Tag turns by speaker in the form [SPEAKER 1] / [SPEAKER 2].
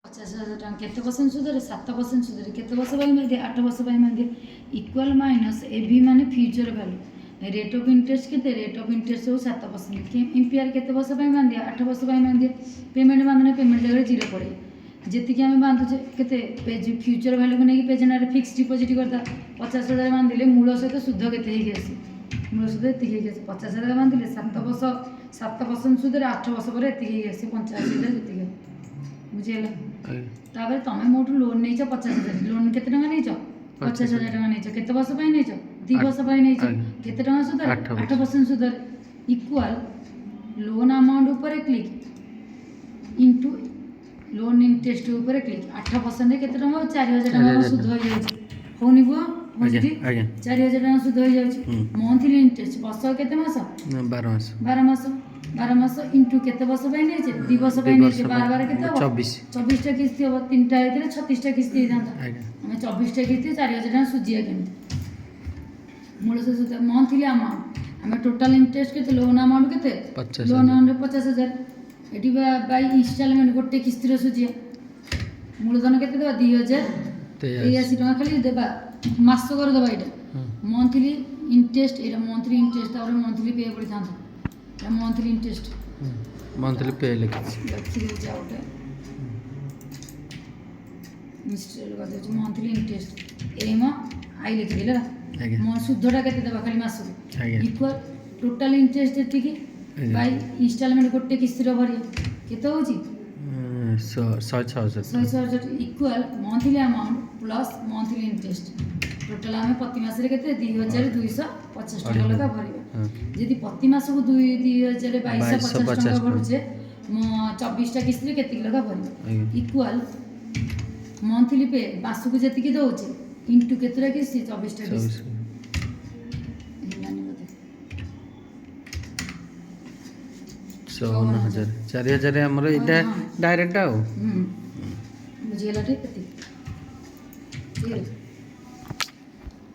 [SPEAKER 1] 50,000 केते परसेंट सुधरे 7% सुधरे केते वर्ष पाई मार दिए 8 वर्ष पाई मार दिए इक्वल माइनस एबी माने future value rate of interest केते रेट ऑफ इंटरेस्ट हो 7% कि एम्पियर केते वर्ष पाई मान दिए 8 वर्ष पाई मान दिए पेमेंट बांधने पेमेंट जगह 0 पड़े जेति कि आम बांधुचे केते पेज फ्यूचर वैल्यू को नहीं पेज फिक्स डिपोजिट करता 50,000 बांध दिले मूल सहित शुद्ध केते ही आसी मूल शुद्ध एति ही आसी 50,000 बांध दिले 7% सुधरे 8 वर्ष पर एति ही आसी 85,000 जेति बुझेला तापर तुम मोटू लोन नहीं 50,000 लोन केते टका नहीं 50,000 टका नहीं केते वर्ष पाई नहीं 2 वर्ष पाई नहीं केते टका सुधर 8% सुधर इक्वल लोन अमाउंट ऊपर क्लिक इनटू लोन इंटरेस्ट ऊपर क्लिक 8% रे केते टका 4,000 टका सुध हो जाय होनी बुआ होजी 4,000 टका सुध हो जाय मंथली इंटरेस्ट वर्ष केते मास 12 मास इंटू केते वर्ष पाई नहीं 2 वर्ष पाई नहीं 12 केते 24 टा किस्ती हो 3 टा हेतरे 36 टा किस्ती दांता हमें 24 टा किस्ती 4,000 टका सुजिया केमती मूल से सुध मंथली अमाउंट हमें टोटल इंटरेस्ट केते लोन अमाउंट केते loan amount 50,000 eighty by installment गोटे किस्ती रो सुजिया मूलधन केते देबा 2,083 टका खाली देबा मास कर देबा एटा मंथली इंटरेस्ट एटा मंथली इंटरेस्ट और मंथली पे पड़ी थांता या मंथली इंटरेस्ट
[SPEAKER 2] मंथली पे
[SPEAKER 1] लिखि दे जाउटे मिस्टर लगा दे मंथली इंटरेस्ट एम आई लिखि देला म शुद्धटा केते देबा खाली मास इक्वल टोटल इंटरेस्ट एति की बाय इंस्टॉलमेंट गोटे किस्ती रो भरिया केते होची 100,000 equal monthly amount plus monthly interest total आम प्रति मास केते 2,250 टका लगा भरिबा यदि प्रति मास को 2,250 टका भरुचे 24 टा किस्ती केते लगा भरिबा इक्वल मंथली पे मास को जेति की दोचे इनटू केतरा किस्ती 24 टा किस्ती
[SPEAKER 2] 4,000 हमर इटा डायरेक्ट आ
[SPEAKER 1] बुझियला ठीक है